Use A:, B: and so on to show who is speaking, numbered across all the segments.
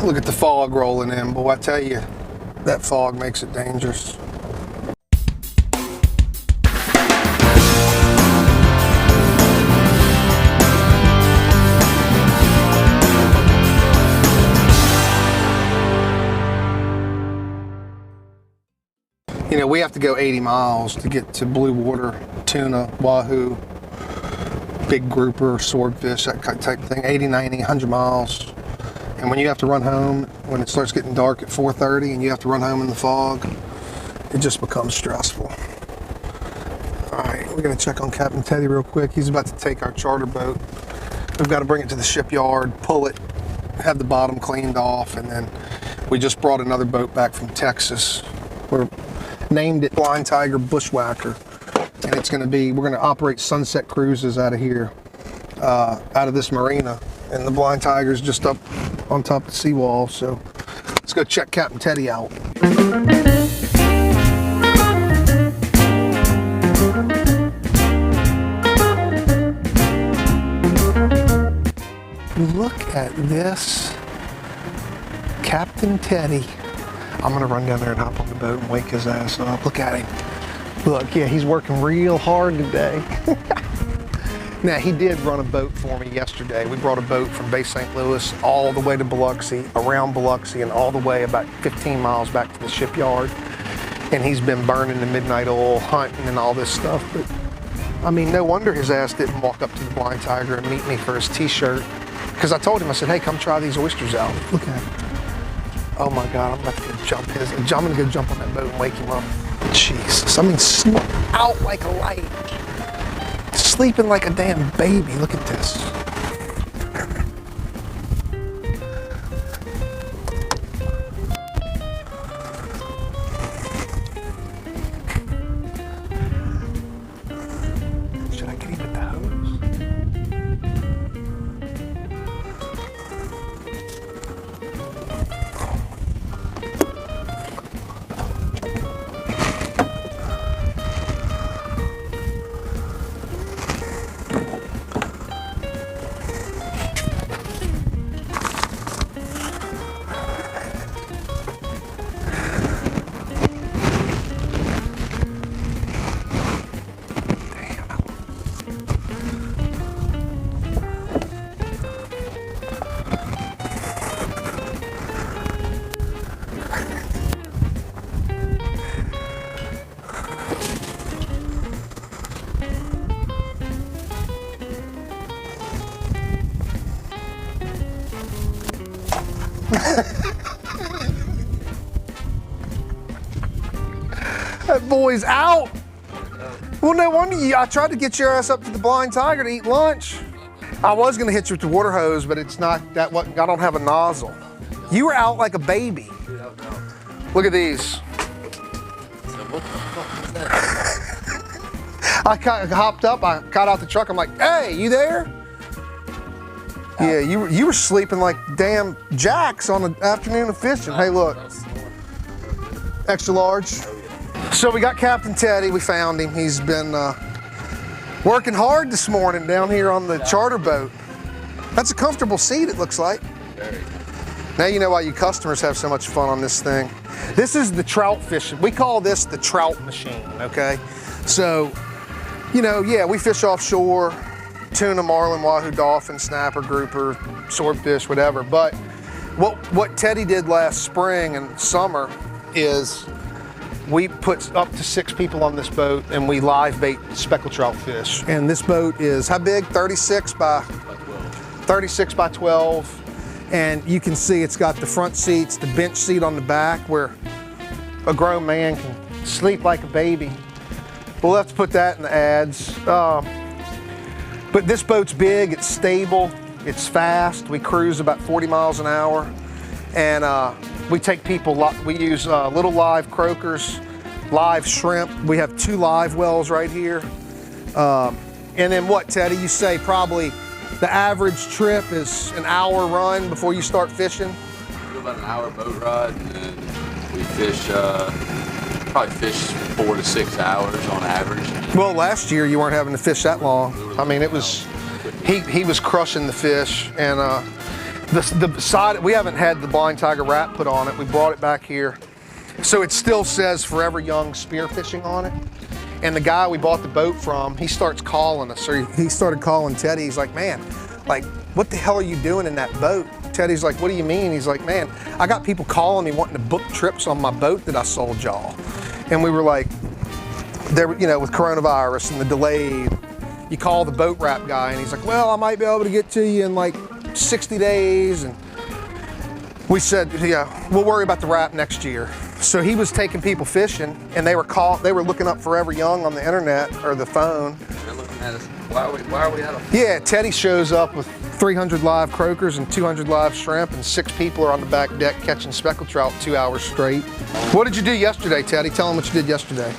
A: Look at the fog rolling in, boy. I tell you, that fog makes it dangerous. You know, we have to go 80 miles to get to blue water, tuna, wahoo, big grouper, swordfish, that type of thing. 80, 90, 100 miles. And when you have to run home, when it starts getting dark at 4:30 and you have to run home in the fog, it just becomes stressful. All right, we're gonna check on Captain Teddy real quick. He's about to take our charter boat. We've got to bring it to the shipyard, pull it, have the bottom cleaned off, and then we just brought another boat back from Texas. We're named it Blind Tiger Bushwhacker, and it's gonna be, we're gonna operate sunset cruises out of here, out of this marina, and the Blind Tiger's just up on top of the seawall. So let's go check Captain Teddy out. Look at this Captain Teddy. I'm gonna run down there and hop on the boat and wake his ass up. Look at him. Look, yeah, he's working real hard today. Now, he did run a boat for me yesterday. We brought a boat from Bay St. Louis all the way to Biloxi, around Biloxi, and all the way about 15 miles back to the shipyard. And he's been burning the midnight oil, hunting and all this stuff. But I mean, no wonder his ass didn't walk up to the Blind Tiger and meet me for his t-shirt. Because I told him, I said, hey, come try these oysters out. Look at him. Oh my God, I'm about to go jump his. I'm gonna go jump on that boat and wake him up. Jesus, I mean, out like a light. Sleeping like a damn baby. Look at this. Should I get him with the hose? That boy's out. Well, no wonder I tried to get your ass up to the Blind Tiger to eat lunch. I was gonna hit you with the water hose, but it's not that what I don't have a nozzle. You were out like a baby. Look at these. I hopped up, I got out the truck, I'm like, hey, you there? Yeah, you were sleeping like damn jacks on the afternoon of fishing. Hey, look. Extra large. So we got Captain Teddy, we found him. He's been working hard this morning down here on the charter boat. That's a comfortable seat, it looks like. Now you know why you customers have so much fun on this thing. This is the trout fishing. We call this the trout machine, okay? So, you know, yeah, we fish offshore, tuna, marlin, wahoo, dolphin, snapper, grouper, swordfish, whatever. But what Teddy did last spring and summer is we put up to 6 people on this boat and we live bait speckled trout fish. And this boat is how big? 36 by 12. And you can see it's got the front seats, the bench seat on the back where a grown man can sleep like a baby. We'll have to put that in the ads. But this boat's big, it's stable, it's fast. We cruise about 40 miles an hour. And we take people, we use little live croakers, live shrimp. We have 2 live wells right here. And then what, Teddy, you say probably the average trip is an hour run before you start fishing?
B: We do about an hour boat ride, and then we fish, probably fish 4 to 6 hours on average.
A: Well, last year you weren't having to fish that long. I mean, it was, he was crushing the fish, and The side, we haven't had the Blind Tiger wrap put on it. We brought it back here. So it still says Forever Young Spearfishing on it. And the guy we bought the boat from, he starts calling us. Or he started calling Teddy. He's like, man, like, what the hell are you doing in that boat? Teddy's like, what do you mean? He's like, man, I got people calling me wanting to book trips on my boat that I sold y'all. And we were like, there, you know, with coronavirus and the delay, you call the boat wrap guy and he's like, well, I might be able to get to you in like 60 days. And we said, yeah, we'll worry about the wrap next year. So he was taking people fishing and they were looking up Forever Young on the internet or the phone.
B: They're looking at us. Why are we out of?
A: Yeah, Teddy shows up with 300 live croakers and 200 live shrimp, and 6 people are on the back deck catching speckled trout 2 hours straight. What did you do yesterday, Teddy? Tell them what you did yesterday.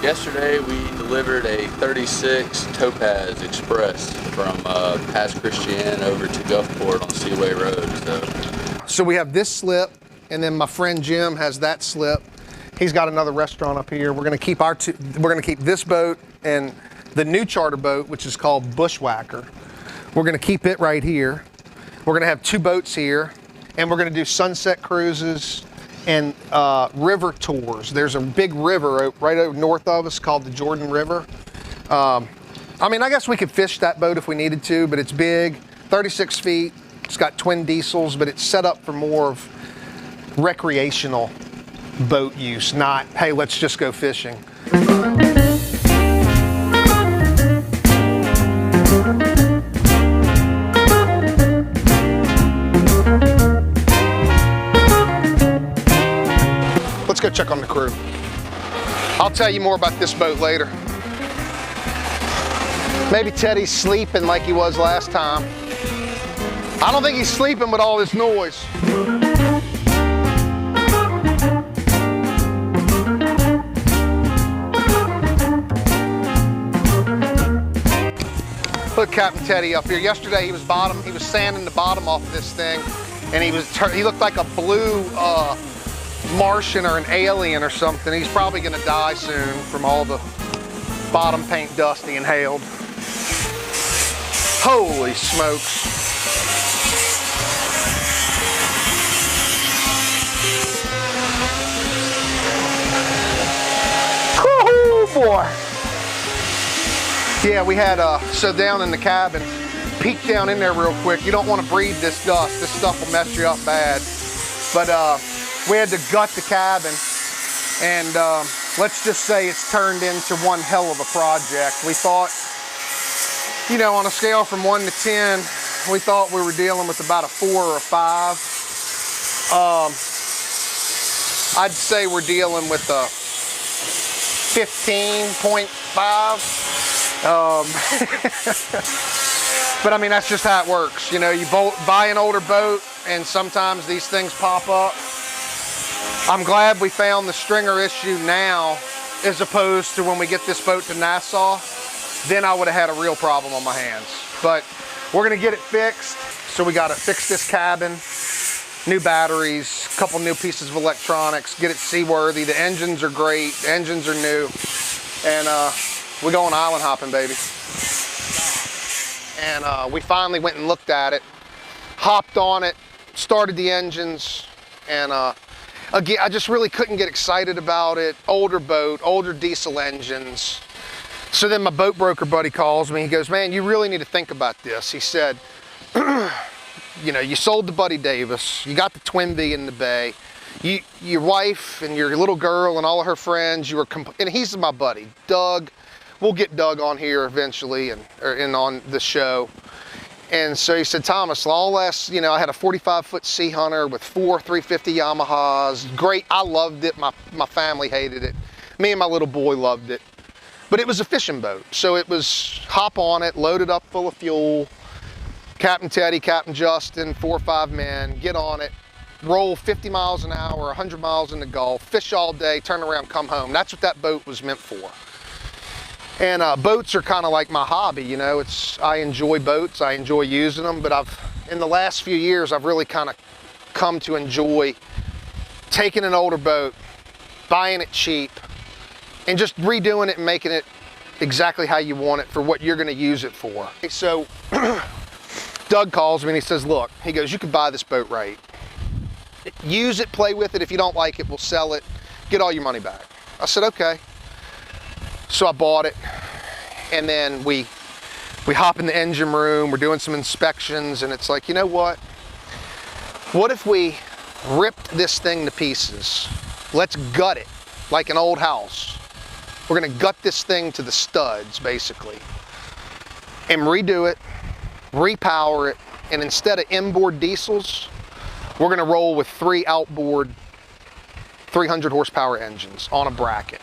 B: Yesterday we delivered a 36 Topaz Express from Pass Christian over to Gulfport on Seaway Road.
A: So we have this slip, and then my friend Jim has that slip. He's got another restaurant up here. We're gonna keep this boat and the new charter boat, which is called Bushwhacker. We're gonna keep it right here. We're gonna have 2 boats here, and we're gonna do sunset cruises and river tours. There's a big river right over north of us called the Jordan River. I mean, I guess we could fish that boat if we needed to, but it's big, 36 feet. It's got twin diesels, but it's set up for more of recreational boat use, not, hey, let's just go fishing. Let's go check on the crew. I'll tell you more about this boat later. Maybe Teddy's sleeping like he was last time. I don't think he's sleeping with all this noise. Look, Captain Teddy up here. Yesterday he was sanding the bottom off of this thing, and he looked like a blue Martian or an alien or something. He's probably gonna die soon from all the bottom paint dust he inhaled. Holy smokes. Oh boy. Yeah, we had, so down in the cabin, peek down in there real quick. You don't want to breathe this dust. This stuff will mess you up bad. But we had to gut the cabin, and let's just say it's turned into one hell of a project. We thought, you know, on a scale from 1 to 10, we thought we were dealing with about a 4 or a 5. I'd say we're dealing with a 15.5. But I mean, that's just how it works. You know, you buy an older boat and sometimes these things pop up. I'm glad we found the stringer issue now as opposed to when we get this boat to Nassau. Then I would have had a real problem on my hands. But we're gonna get it fixed. So we gotta fix this cabin, new batteries, a couple new pieces of electronics, get it seaworthy. The engines are great, the engines are new. And we're going island hopping, baby. And we finally went and looked at it, hopped on it, started the engines, and again, I just really couldn't get excited about it. Older boat, older diesel engines. So then my boat broker buddy calls me. He goes, man, you really need to think about this. He said, you know, you sold to Buddy Davis, you got the Twin V in the bay, your wife and your little girl and all of her friends, and he's my buddy, Doug. We'll get Doug on here eventually and on the show. And so he said, Thomas, you know, I had a 45-foot Sea Hunter with 4 350 Yamahas. Great, I loved it. My family hated it. Me and my little boy loved it. But it was a fishing boat. So it was hop on it, loaded up full of fuel. Captain Teddy, Captain Justin, 4 or 5 men, get on it, roll 50 miles an hour, 100 miles in the Gulf, fish all day, turn around, come home. That's what that boat was meant for. And boats are kind of like my hobby, you know. I enjoy boats, I enjoy using them, but in the last few years, I've really kind of come to enjoy taking an older boat, buying it cheap, and just redoing it and making it exactly how you want it for what you're gonna use it for. So Doug calls me and he says, look, he goes, you can buy this boat right. Use it, play with it. If you don't like it, we'll sell it. Get all your money back. I said, okay. So I bought it, and then we hop in the engine room, we're doing some inspections, and it's like, you know what? What if we ripped this thing to pieces? Let's gut it like an old house. We're gonna gut this thing to the studs, basically, and redo it, repower it, and instead of inboard diesels, we're gonna roll with 3 outboard 300 horsepower engines on a bracket.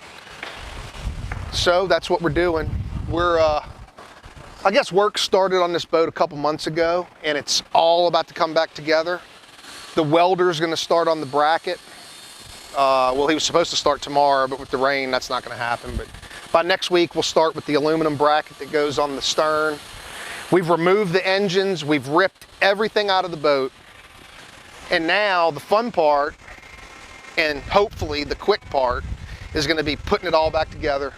A: So that's what we're doing. We're, I guess work started on this boat a couple months ago, and it's all about to come back together. The welder's gonna start on the bracket. Well, he was supposed to start tomorrow, but with the rain, that's not gonna happen. But by next week, we'll start with the aluminum bracket that goes on the stern. We've removed the engines, we've ripped everything out of the boat. And now the fun part, and hopefully the quick part, is gonna be putting it all back together.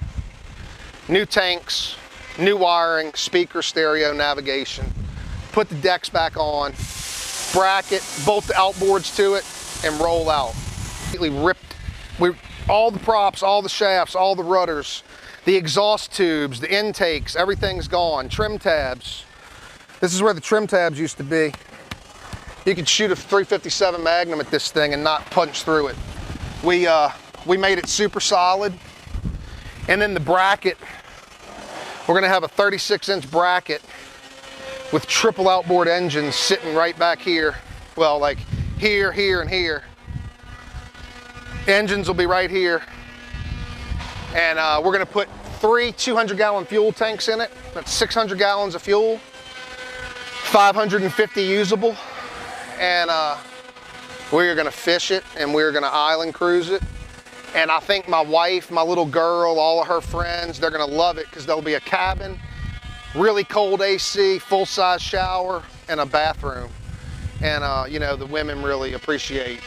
A: New tanks, new wiring, speaker, stereo, navigation. Put the decks back on, bracket, bolt the outboards to it, and roll out. Completely ripped all the props, all the shafts, all the rudders, the exhaust tubes, the intakes, everything's gone. Trim tabs. This is where the trim tabs used to be. You could shoot a 357 Magnum at this thing and not punch through it. We made it super solid. And then the bracket, we're gonna have a 36-inch bracket with triple outboard engines sitting right back here. Well, like here, here, and here. Engines will be right here. And we're gonna put 3 200-gallon fuel tanks in it. That's 600 gallons of fuel, 550 usable. And we're gonna fish it, and we're gonna island cruise it. And I think my wife, my little girl, all of her friends, they're gonna love it because there'll be a cabin, really cold AC, full-size shower, and a bathroom. And you know, the women really appreciate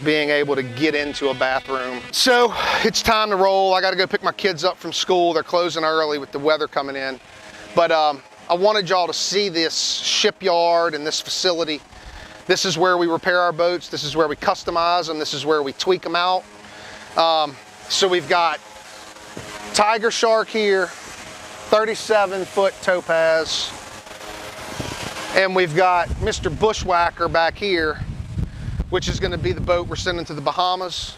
A: being able to get into a bathroom. So it's time to roll. I gotta go pick my kids up from school. They're closing early with the weather coming in. But I wanted y'all to see this shipyard and this facility. This is where we repair our boats. This is where we customize them. This is where we tweak them out. So we've got Tiger Shark here, 37-foot topaz. And we've got Mr. Bushwhacker back here, which is gonna be the boat we're sending to the Bahamas.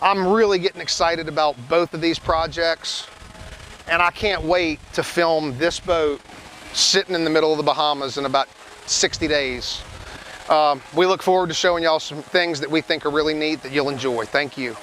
A: I'm really getting excited about both of these projects, and I can't wait to film this boat sitting in the middle of the Bahamas in about 60 days. We look forward to showing y'all some things that we think are really neat that you'll enjoy. Thank you.